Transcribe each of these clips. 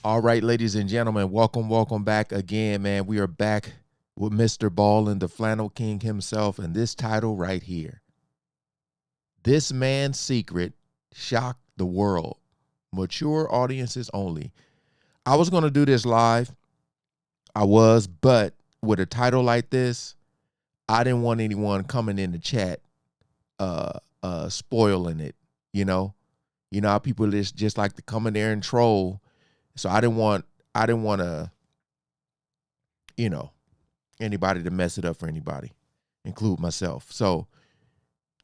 All right, ladies and gentlemen, welcome back again, man. We are back with Mrballen, the Flannel King himself, and this title right here. This man's secret shocked the world. Mature audiences only. I was going to do this live. But with a title like this, I didn't want anyone coming in the chat spoiling it, you know? You know how people just like to come in there and troll. So I didn't want to, anybody to mess it up for anybody, include myself. So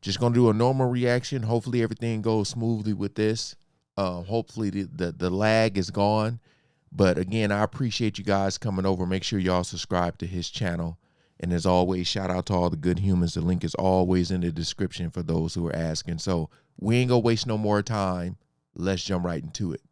just gonna do a normal reaction. Hopefully everything goes smoothly with this. Hopefully the lag is gone. But again, I appreciate you guys coming over. Make sure y'all subscribe to his channel. And as always, shout out to all the good humans. The link is always in the description for those who are asking. So we ain't gonna waste no more time. Let's jump right into it.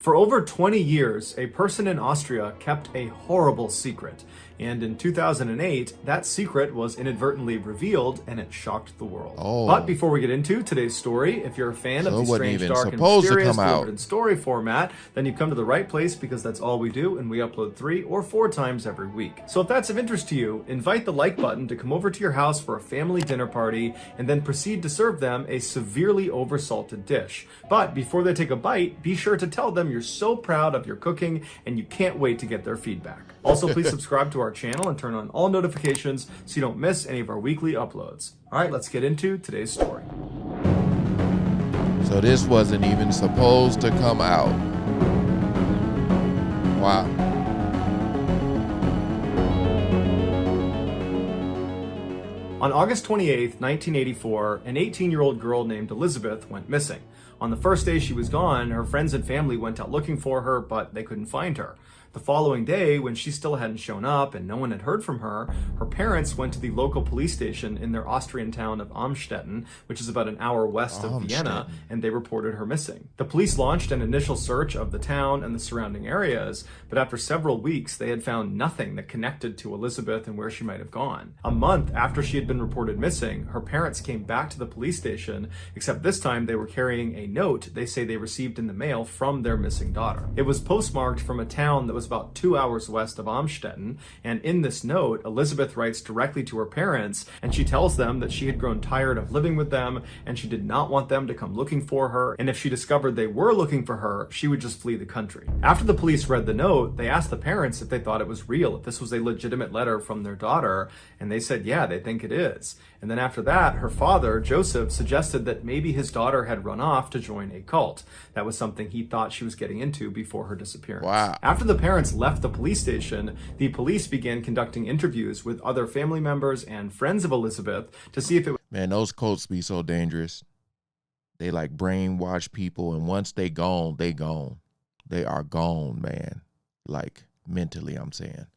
For over 20 years, a person in Austria kept a horrible secret, and in 2008, that secret was inadvertently revealed, and it shocked the world. But before we get into today's story, if you're a fan of the strange, dark, and mysterious delivered in story format, then you've come to the right place, because that's all we do, and we upload 3 or 4 times every week. So if that's of interest to you, invite the like button to come over to your house for a family dinner party, and then proceed to serve them a severely oversalted dish. But before they take a bite, be sure to tell them you're so proud of your cooking and you can't wait to get their feedback. Also, please subscribe to our channel and turn on all notifications so you don't miss any of our weekly uploads. All right, let's get into today's story. So this wasn't even supposed to come out. Wow. On August 28th, 1984, an 18-year-old girl named Elizabeth went missing. On the first day she was gone, her friends and family went out looking for her, but they couldn't find her. The following day, when she still hadn't shown up and no one had heard from her, her parents went to the local police station in their Austrian town of Amstetten, which is about an hour west of Vienna, and they reported her missing. The police launched an initial search of the town and the surrounding areas, but after several weeks, they had found nothing that connected to Elizabeth and where she might have gone. A month after she had been reported missing, her parents came back to the police station, except this time they were carrying a note they say they received in the mail from their missing daughter. It was postmarked from a town that was about 2 hours west of Amstetten, and in this note, Elizabeth writes directly to her parents, and she tells them that she had grown tired of living with them, and she did not want them to come looking for her, and if she discovered they were looking for her, she would just flee the country. After the police read the note, they asked the parents if they thought it was real, if this was a legitimate letter from their daughter, and they said, yeah, they think it is. And then after that, her father, Joseph, suggested that maybe his daughter had run off to join a cult. That was something he thought she was getting into before her disappearance. Wow. After the parents left the police station, the police began conducting interviews with other family members and friends of Elizabeth to see if it was... Man, those cults be so dangerous. They like brainwash people, and once they gone, they gone. They are gone, man. Like mentally, I'm saying.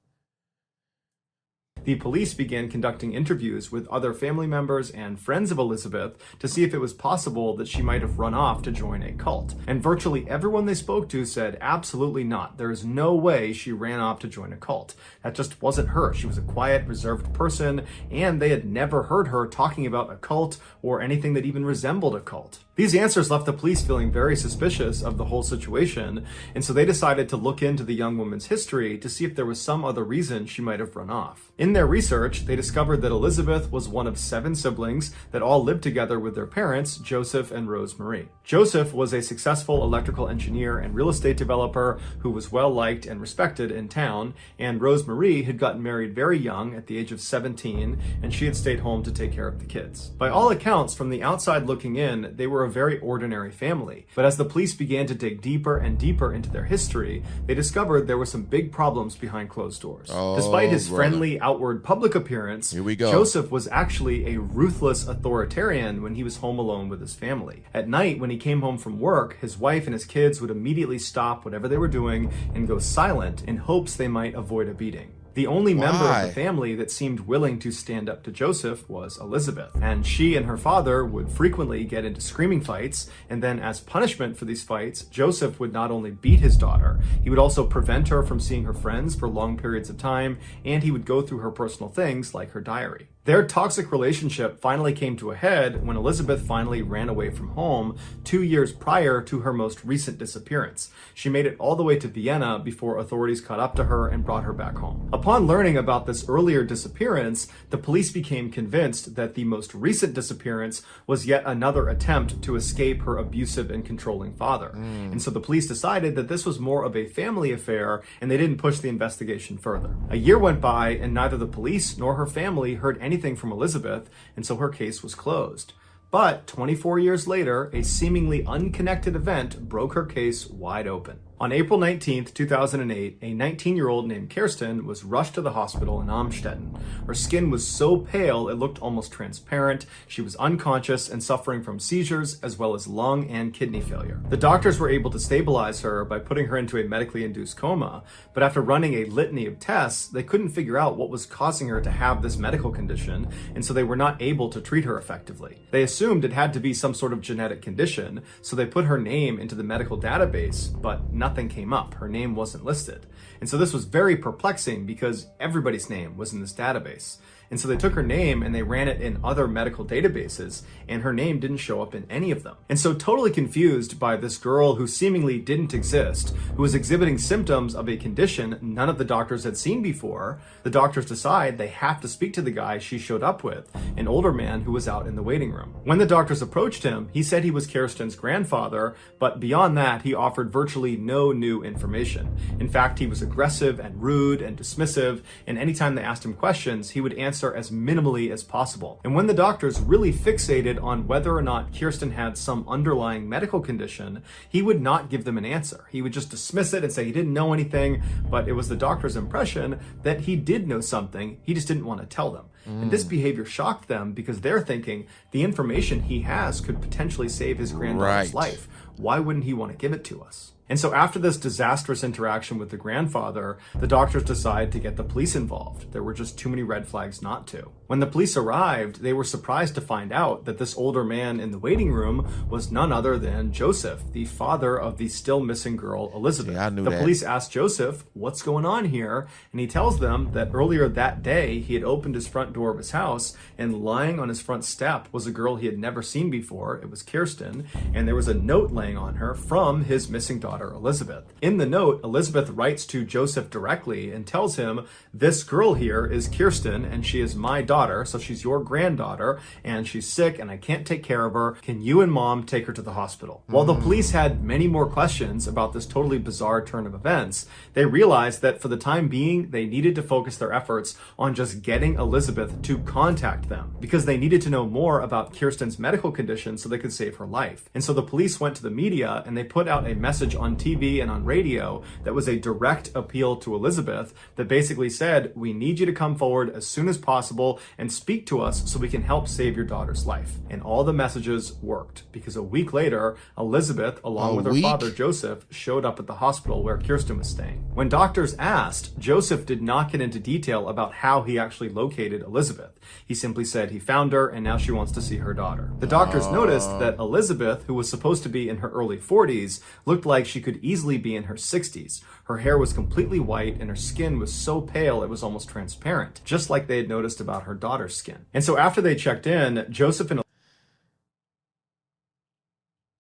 The police began conducting interviews with other family members and friends of Elizabeth to see if it was possible that she might have run off to join a cult. And virtually everyone they spoke to said absolutely not. There is no way she ran off to join a cult. That just wasn't her. She was a quiet, reserved person, and they had never heard her talking about a cult or anything that even resembled a cult. These answers left the police feeling very suspicious of the whole situation, and so they decided to look into the young woman's history to see if there was some other reason she might have run off. In their research, they discovered that Elizabeth was one of 7 siblings that all lived together with their parents, Joseph and Rose Marie. Joseph was a successful electrical engineer and real estate developer who was well liked and respected in town, and Rose Marie had gotten married very young at the age of 17, and she had stayed home to take care of the kids. By all accounts, from the outside looking in, they were a very ordinary family, but as the police began to dig deeper and deeper into their history, they discovered there were some big problems behind closed doors. Despite his friendly outward public appearance, here we go. Joseph was actually a ruthless authoritarian when he was home alone with his family. At night, when he came home from work, his wife and his kids would immediately stop whatever they were doing and go silent in hopes they might avoid a beating. The only member of the family that seemed willing to stand up to Joseph was Elizabeth, and she and her father would frequently get into screaming fights, and then as punishment for these fights, Joseph would not only beat his daughter, he would also prevent her from seeing her friends for long periods of time, and he would go through her personal things like her diary. Their toxic relationship finally came to a head when Elizabeth finally ran away from home 2 years prior to her most recent disappearance. She made it all the way to Vienna before authorities caught up to her and brought her back home. Upon learning about this earlier disappearance, the police became convinced that the most recent disappearance was yet another attempt to escape her abusive and controlling father. And so the police decided that this was more of a family affair, and they didn't push the investigation further. A year went by, and neither the police nor her family heard anything from Elizabeth, and so her case was closed. But 24 years later, a seemingly unconnected event broke her case wide open. On April 19, 2008, a 19-year-old named Kirsten was rushed to the hospital in Amstetten. Her skin was so pale it looked almost transparent. She was unconscious and suffering from seizures as well as lung and kidney failure. The doctors were able to stabilize her by putting her into a medically induced coma, but after running a litany of tests, they couldn't figure out what was causing her to have this medical condition, and so they were not able to treat her effectively. They assumed it had to be some sort of genetic condition, so they put her name into the medical database, but nothing came up. Her name wasn't listed. And so this was very perplexing because everybody's name was in this database. And so they took her name and they ran it in other medical databases, and her name didn't show up in any of them. And so totally confused by this girl who seemingly didn't exist, who was exhibiting symptoms of a condition none of the doctors had seen before, the doctors decide they have to speak to the guy she showed up with, an older man who was out in the waiting room. When the doctors approached him, he said he was Kirsten's grandfather, but beyond that, he offered virtually no new information. In fact, he was aggressive and rude and dismissive, and anytime they asked him questions, he would answer as minimally as possible. And when the doctors really fixated on whether or not Kirsten had some underlying medical condition, he would not give them an answer. He would just dismiss it and say he didn't know anything, but it was the doctor's impression that he did know something, he just didn't want to tell them. And this behavior shocked them because they're thinking the information he has could potentially save his granddaughter's life. Why wouldn't he want to give it to us? And so after this disastrous interaction with the grandfather, the doctors decided to get the police involved. There were just too many red flags not to. When the police arrived, they were surprised to find out that this older man in the waiting room was none other than Joseph, the father of the still missing girl, Elizabeth. Yeah, I knew the that. police asked Joseph, what's going on here? And he tells them that earlier that day, he had opened his front door of his house, and lying on his front step was a girl he had never seen before. It was Kirsten, and there was a note laying on her from his missing daughter, Elizabeth. In the note, Elizabeth writes to Joseph directly and tells him, this girl here is Kirsten, and she is my daughter, so she's your granddaughter, and she's sick, and I can't take care of her. Can you and mom take her to the hospital? While the police had many more questions about this totally bizarre turn of events, they realized that for the time being, they needed to focus their efforts on just getting Elizabeth to contact them, because they needed to know more about Kirsten's medical condition so they could save her life. And so the police went to the media and they put out a message on TV and on radio that was a direct appeal to Elizabeth that basically said, we need you to come forward as soon as possible and speak to us so we can help save your daughter's life. And all the messages worked, because a week later, Elizabeth, along with her father Joseph, showed up at the hospital where Kirsten was staying. When doctors asked, Joseph did not get into detail about how he actually located Elizabeth. He simply said he found her and now she wants to see her daughter. The doctors noticed that Elizabeth, who was supposed to be in her early 40s, looked like she could easily be in her 60s. Her hair was completely white and her skin was so pale it was almost transparent, just like they had noticed about her daughter's skin. And so after they checked in, Joseph and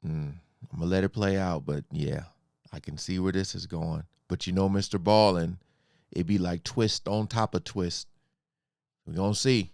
I'm gonna let it play out, but yeah, I can see where this is going. But you know, Mrballen, it'd be like twist on top of twist. We're gonna see.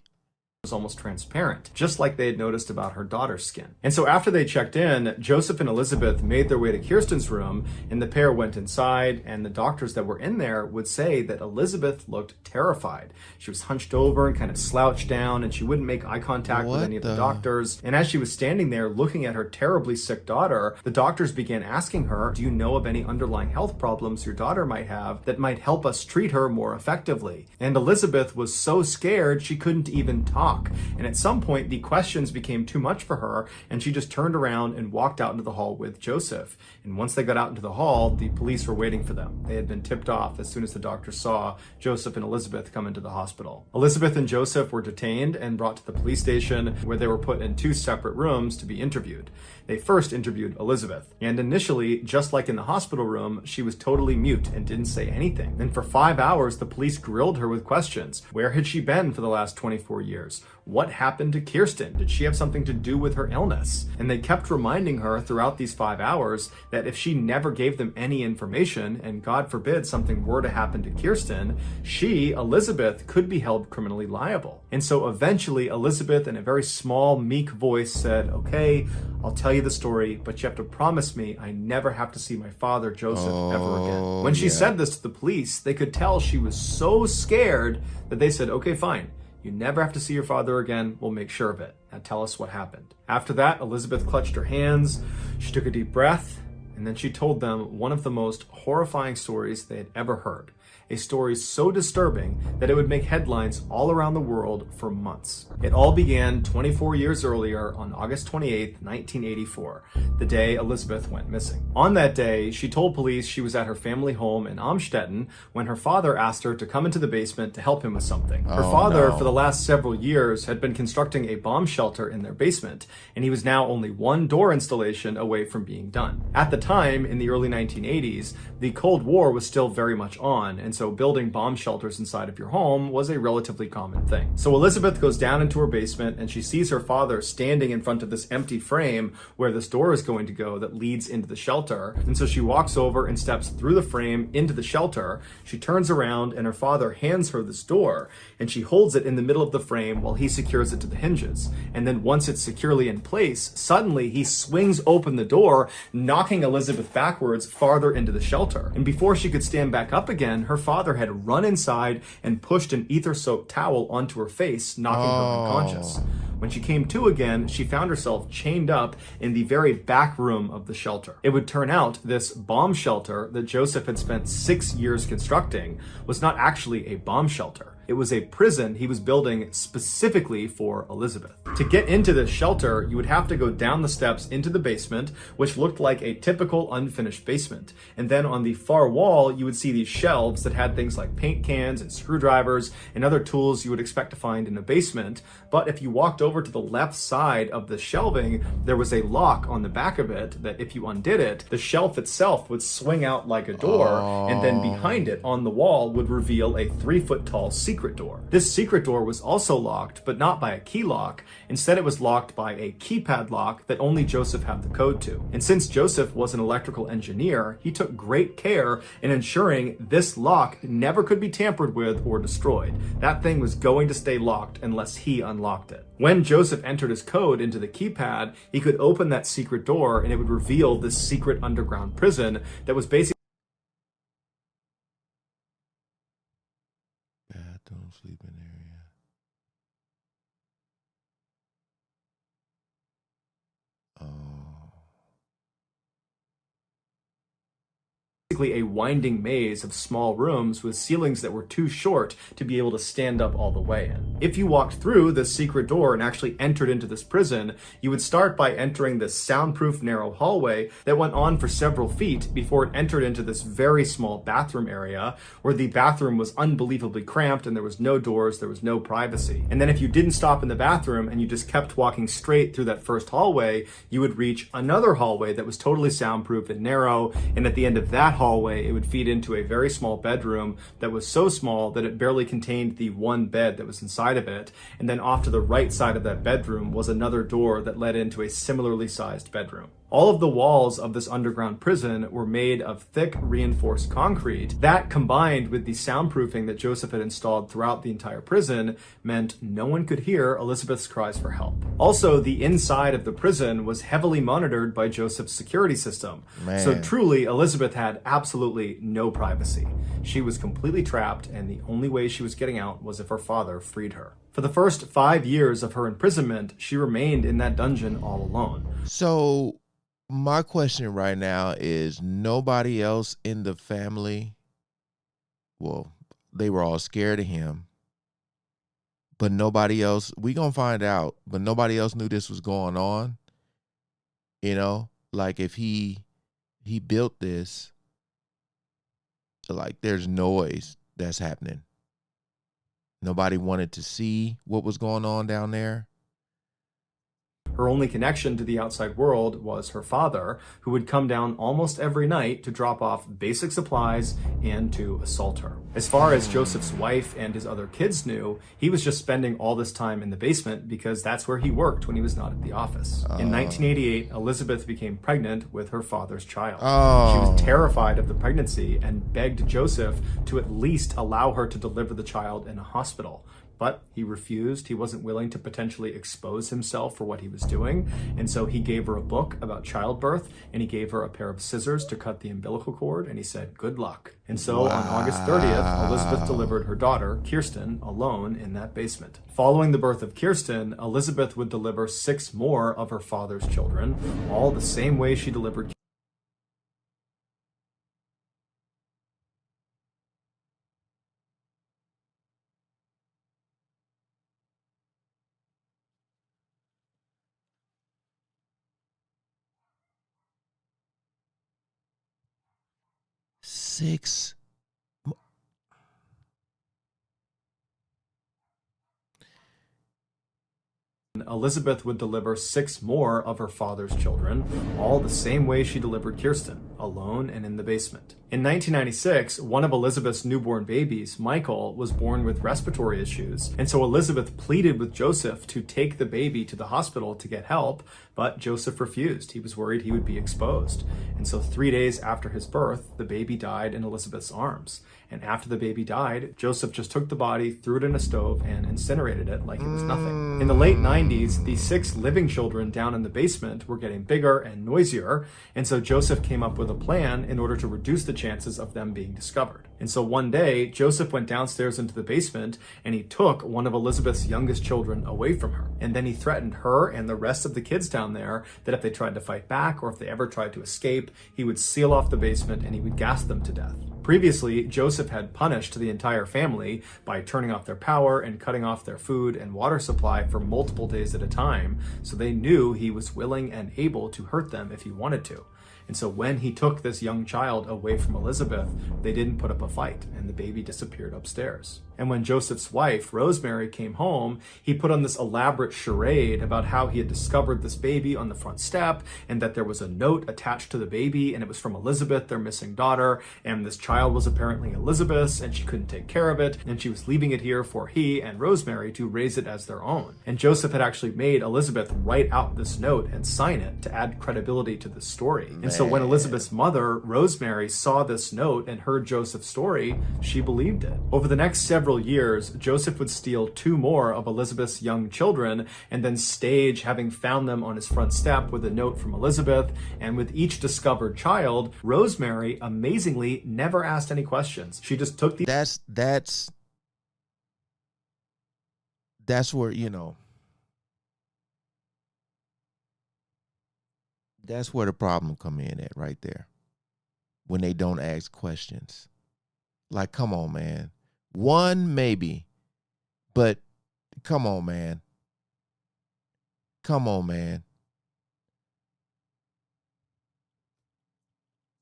Was almost transparent, just like they had noticed about her daughter's skin. And so after they checked in, Joseph and Elizabeth made their way to Kirsten's room, and the pair went inside, and the doctors that were in there would say that Elizabeth looked terrified. She was hunched over and kind of slouched down, and she wouldn't make eye contact with any of the doctors. And as she was standing there looking at her terribly sick daughter, the doctors began asking her, do you know of any underlying health problems your daughter might have that might help us treat her more effectively? And Elizabeth was so scared she couldn't even talk. And at some point, the questions became too much for her, and she just turned around and walked out into the hall with Joseph. And once they got out into the hall, the police were waiting for them. They had been tipped off as soon as the doctors saw Joseph and Elizabeth come into the hospital. Elizabeth and Joseph were detained and brought to the police station, where they were put in 2 separate rooms to be interviewed. They first interviewed Elizabeth, and initially, just like in the hospital room, she was totally mute and didn't say anything. Then for 5 hours, the police grilled her with questions. Where had she been for the last 24 years? hours. What happened to Kirsten? Did she have something to do with her illness? And they kept reminding her throughout these 5 hours that if she never gave them any information, and God forbid something were to happen to Kirsten, she, Elizabeth, could be held criminally liable. And so eventually Elizabeth, in a very small, meek voice, said, "Okay, I'll tell you the story, but you have to promise me I never have to see my father, Joseph, ever again." When she said this to the police, they could tell she was so scared that they said, "Okay, fine. You never have to see your father again. We'll make sure of it. Now tell us what happened." After that, Elizabeth clutched her hands, she took a deep breath, and then she told them one of the most horrifying stories they had ever heard. A story so disturbing that it would make headlines all around the world for months. It all began 24 years earlier on August 28th, 1984, the day Elizabeth went missing. On that day, she told police she was at her family home in Amstetten when her father asked her to come into the basement to help him with something. Her father, for the last several years, had been constructing a bomb shelter in their basement, and he was now only one door installation away from being done. At the time, in the early 1980s, the Cold War was still very much on, and so building bomb shelters inside of your home was a relatively common thing. So Elizabeth goes down into her basement and she sees her father standing in front of this empty frame where this door is going to go that leads into the shelter. And so she walks over and steps through the frame into the shelter. She turns around and her father hands her this door, and she holds it in the middle of the frame while he secures it to the hinges. And then once it's securely in place, suddenly he swings open the door, knocking Elizabeth backwards farther into the shelter. And before she could stand back up again, her father had run inside and pushed an ether-soaked towel onto her face, knocking her unconscious. When she came to again, she found herself chained up in the very back room of the shelter. It would turn out this bomb shelter that Joseph had spent 6 years constructing was not actually a bomb shelter. It was a prison he was building specifically for Elizabeth. To get into this shelter, you would have to go down the steps into the basement, which looked like a typical unfinished basement. And then on the far wall, you would see these shelves that had things like paint cans and screwdrivers and other tools you would expect to find in a basement. But if you walked over to the left side of the shelving, there was a lock on the back of it that if you undid it, the shelf itself would swing out like a door, and then behind it on the wall would reveal a 3-foot tall secret door. This secret door was also locked, but not by a key lock. Instead, it was locked by a keypad lock that only Joseph had the code to. And since Joseph was an electrical engineer, he took great care in ensuring this lock never could be tampered with or destroyed. That thing was going to stay locked unless he unlocked it. When Joseph entered his code into the keypad, he could open that secret door and it would reveal this secret underground prison that was basically bathroom, sleeping area. a winding maze of small rooms with ceilings that were too short to be able to stand up all the way in. If you walked through this secret door and actually entered into this prison, you would start by entering this soundproof narrow hallway that went on for several feet before it entered into this very small bathroom area where the bathroom was unbelievably cramped and there was no doors, there was no privacy. And then if you didn't stop in the bathroom and you just kept walking straight through that first hallway, you would reach another hallway that was totally soundproof and narrow, and at the end of that hallway, it would feed into a very small bedroom that was so small that it barely contained the one bed that was inside of it. And then off to the right side of that bedroom was another door that led into a similarly sized bedroom. All of the walls of this underground prison were made of thick reinforced concrete. That, combined with the soundproofing that Joseph had installed throughout the entire prison, meant no one could hear Elizabeth's cries for help. Also, the inside of the prison was heavily monitored by Joseph's security system. Man. So truly, Elizabeth had absolutely no privacy. She was completely trapped, and the only way she was getting out was if her father freed her. For the first 5 years of her imprisonment, she remained in that dungeon all alone. So my question right now is, nobody else in the family, well, they were all scared of him, but nobody else, we gonna find out, but nobody else knew this was going on. You know, like if he built this, like there's noise that's happening. Nobody wanted to see what was going on down there. Her only connection to the outside world was her father, who would come down almost every night to drop off basic supplies and to assault her. As far as Joseph's wife and his other kids knew, he was just spending all this time in the basement because that's where he worked when he was not at the office. In 1988, Elizabeth became pregnant with her father's child. She was terrified of the pregnancy and begged Joseph to at least allow her to deliver the child in a hospital. But he refused. He wasn't willing to potentially expose himself for what he was doing. And so he gave her a book about childbirth, and he gave her a pair of scissors to cut the umbilical cord, and he said, good luck. And so on August 30th, Elizabeth delivered her daughter, Kirsten, alone in that basement. Following the birth of Kirsten, Elizabeth would deliver 6 more of her father's children, all the same way she delivered Six. Elizabeth would deliver 6 more of her father's children, all the same way she delivered Kirsten, alone and in the basement. In 1996, one of Elizabeth's newborn babies, Michael, was born with respiratory issues, and so Elizabeth pleaded with Joseph to take the baby to the hospital to get help, but Joseph refused. He was worried he would be exposed. And so 3 days after his birth, the baby died in Elizabeth's arms. And after the baby died, Joseph just took the body, threw it in a stove, and incinerated it like it was nothing. In the late 90s, the 6 living children down in the basement were getting bigger and noisier, and so Joseph came up with a plan in order to reduce the chances of them being discovered. And so one day, Joseph went downstairs into the basement, and he took one of Elizabeth's youngest children away from her. And then he threatened her and the rest of the kids down there that if they tried to fight back or if they ever tried to escape, he would seal off the basement and he would gas them to death. Previously, Joseph had punished the entire family by turning off their power and cutting off their food and water supply for multiple days at a time, so they knew he was willing and able to hurt them if he wanted to. And so when he took this young child away from Elizabeth, they didn't put up a fight, and the baby disappeared upstairs. And when Joseph's wife, Rosemary, came home, he put on this elaborate charade about how he had discovered this baby on the front step, and that there was a note attached to the baby, and it was from Elizabeth, their missing daughter, and this child was apparently Elizabeth's, and she couldn't take care of it, and she was leaving it here for he and Rosemary to raise it as their own. And Joseph had actually made Elizabeth write out this note and sign it to add credibility to the story. And so when Elizabeth's mother, Rosemary, saw this note and heard Joseph's story, she believed it. Over the next several years, Joseph would steal 2 more of Elizabeth's young children and then stage having found them on his front step with a note from Elizabeth. And with each discovered child, Rosemary amazingly never asked any questions. She just took the... That's where, you know, that's where the problem come in at right there. When they don't ask questions. Like, come on, man. 1 maybe, but come on, man. Come on, man.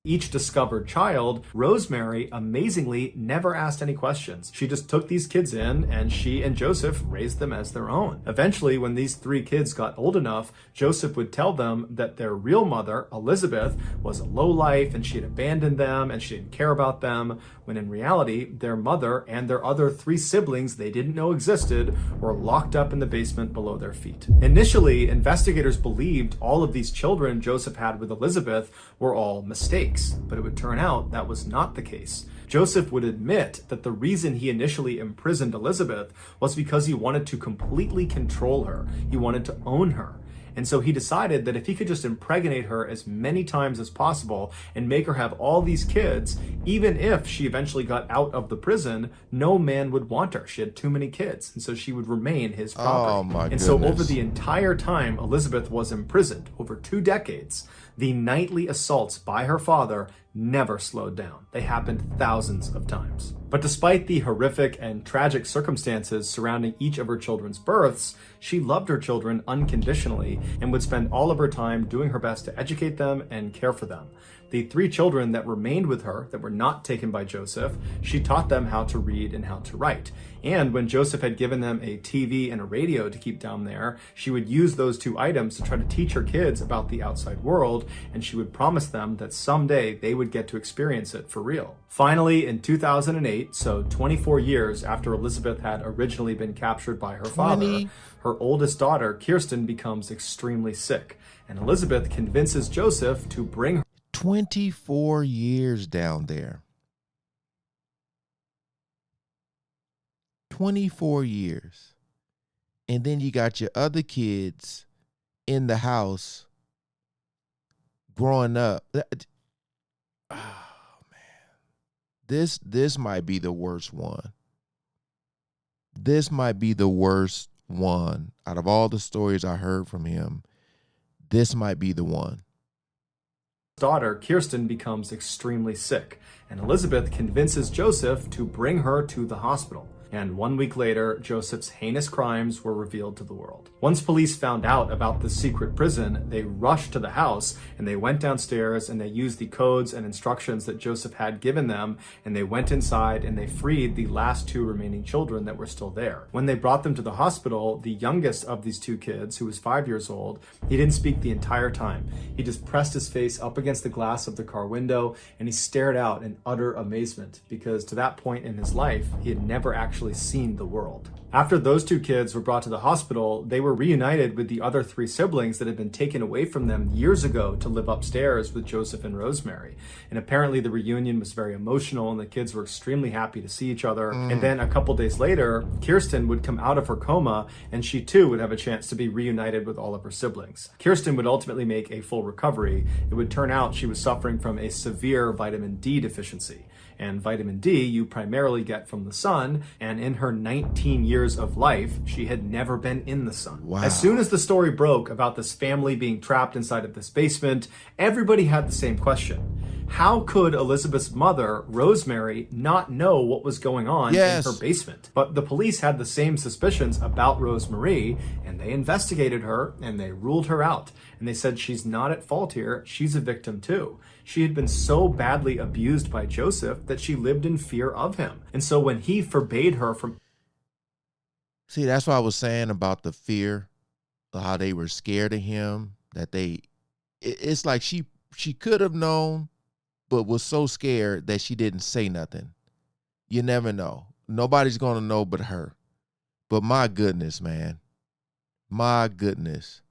Each discovered child, Rosemary amazingly never asked any questions. She just took these kids in, and she and Joseph raised them as their own. Eventually, when these 3 kids got old enough, Joseph would tell them that their real mother, Elizabeth, was a lowlife and she had abandoned them and she didn't care about them, when in reality, their mother and their other 3 siblings they didn't know existed were locked up in the basement below their feet. Initially, investigators believed all of these children Joseph had with Elizabeth were all mistakes, but it would turn out that was not the case. Joseph would admit that the reason he initially imprisoned Elizabeth was because he wanted to completely control her. He wanted to own her. And so he decided that if he could just impregnate her as many times as possible and make her have all these kids, even if she eventually got out of the prison, no man would want her. She had too many kids, and so she would remain his property. Oh my goodness. So over the entire time Elizabeth was imprisoned, over 2 decades, the nightly assaults by her father never slowed down. They happened thousands of times. But despite the horrific and tragic circumstances surrounding each of her children's births, she loved her children unconditionally and would spend all of her time doing her best to educate them and care for them. The 3 children that remained with her, that were not taken by Joseph, she taught them how to read and how to write. And when Joseph had given them a TV and a radio to keep down there, she would use those 2 items to try to teach her kids about the outside world, and she would promise them that someday they would get to experience it for real. Finally, in 2008, so 24 years after Elizabeth had originally been captured by her father, her oldest daughter, Kirsten, becomes extremely sick, and Elizabeth convinces Joseph to bring her 24 years down there. 24 years. And then you got your other kids in the house growing up. Oh, man. This might be the worst one. This might be the worst one. Out of all the stories I heard from him, this might be the one. Daughter, Kirsten, becomes extremely sick, and Elizabeth convinces Joseph to bring her to the hospital. And 1 week later, Joseph's heinous crimes were revealed to the world. Once police found out about the secret prison, they rushed to the house and they went downstairs and they used the codes and instructions that Joseph had given them, and they went inside and they freed the last 2 remaining children that were still there. When they brought them to the hospital, the youngest of these 2 kids, who was 5 years old, he didn't speak the entire time. He just pressed his face up against the glass of the car window and he stared out in utter amazement, because to that point in his life, he had never actually seen the world. After those 2 kids were brought to the hospital, they were reunited with the other 3 siblings that had been taken away from them years ago to live upstairs with Joseph and Rosemary. And apparently the reunion was very emotional and the kids were extremely happy to see each other. And then a couple days later, Kirsten would come out of her coma and she too would have a chance to be reunited with all of her siblings. Kirsten would ultimately make a full recovery. It would turn out she was suffering from a severe vitamin D deficiency. And vitamin D you primarily get from the sun, and in her 19 years of life, she had never been in the sun. Wow. As soon as the story broke about this family being trapped inside of this basement, everybody had the same question. How could Elizabeth's mother, Rosemary, not know what was going on in her basement? But the police had the same suspicions about Rosemary, and they investigated her and they ruled her out. And they said she's not at fault here, she's a victim too. She had been so badly abused by Joseph that she lived in fear of him. And so when he forbade her from... See, that's what I was saying about the fear, how they were scared of him, that it's like she could have known, but was so scared that she didn't say nothing. You never know. Nobody's going to know but her. But my goodness, man. My goodness.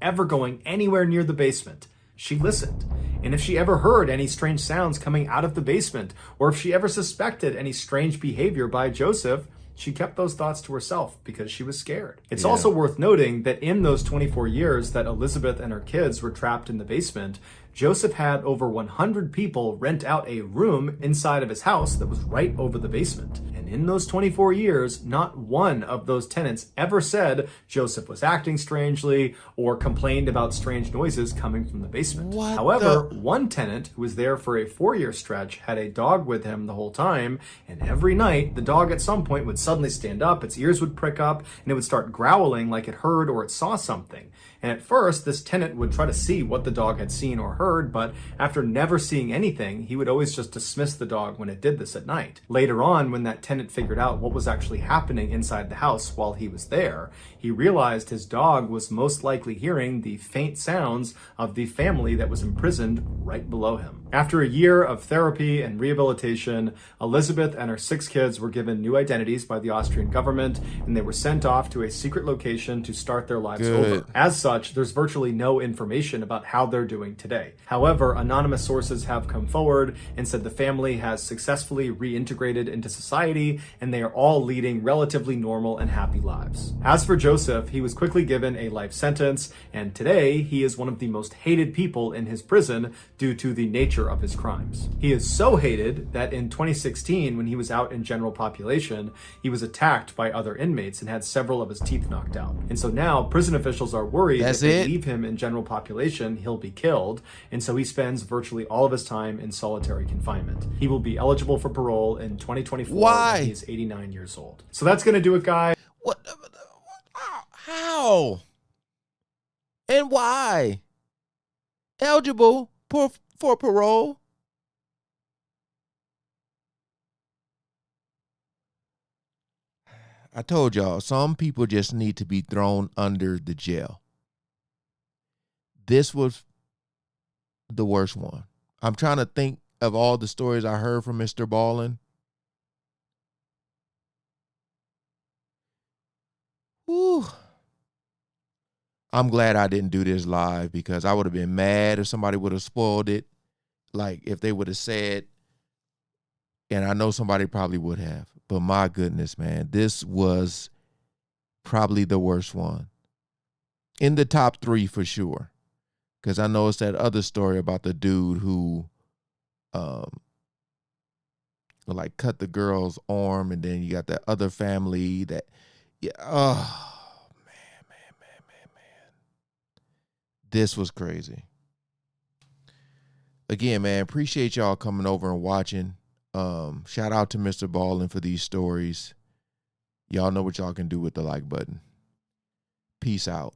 Ever going anywhere near the basement, she listened. And if she ever heard any strange sounds coming out of the basement, or if she ever suspected any strange behavior by Joseph, she kept those thoughts to herself because she was scared. It's also worth noting that in those 24 years that Elizabeth and her kids were trapped in the basement, Joseph had over 100 people rent out a room inside of his house that was right over the basement. And in those 24 years, not one of those tenants ever said Joseph was acting strangely or complained about strange noises coming from the basement. However, one tenant who was there for a 4-year stretch had a dog with him the whole time, and every night the dog at some point would suddenly stand up, its ears would prick up, and it would start growling like it heard or it saw something. And at first, this tenant would try to see what the dog had seen or heard, but after never seeing anything, he would always just dismiss the dog when it did this at night. Later on, when that tenant figured out what was actually happening inside the house while he was there, he realized his dog was most likely hearing the faint sounds of the family that was imprisoned right below him. After a year of therapy and rehabilitation, Elizabeth and her 6 kids were given new identities by the Austrian government, and they were sent off to a secret location to start their lives over. As such, there's virtually no information about how they're doing today. However, anonymous sources have come forward and said the family has successfully reintegrated into society, and they are all leading relatively normal and happy lives. As for Joseph, he was quickly given a life sentence, and today he is one of the most hated people in his prison due to the nature of his crimes. He is so hated that in 2016, when he was out in general population, he was attacked by other inmates and had several of his teeth knocked out. And so now prison officials are worried if they leave him in general population, he'll be killed, and so he spends virtually all of his time in solitary confinement. He will be eligible for parole in 2024 when he is 89 years old. So that's going to do it, guys. What? How? And why? Eligible for parole? I told y'all, some people just need to be thrown under the jail. This was the worst one. I'm trying to think of all the stories I heard from Mrballen. Whew. I'm glad I didn't do this live, because I would have been mad if somebody would have spoiled it. Like if they would have said, and I know somebody probably would have, but my goodness, man, this was probably the worst one. In the top 3 for sure. Because I know it's that other story about the dude who like cut the girl's arm, and then you got that other family that, yeah, oh, man. This was crazy. Again, man, appreciate y'all coming over and watching. Shout out to Mrballen for these stories. Y'all know what y'all can do with the like button. Peace out.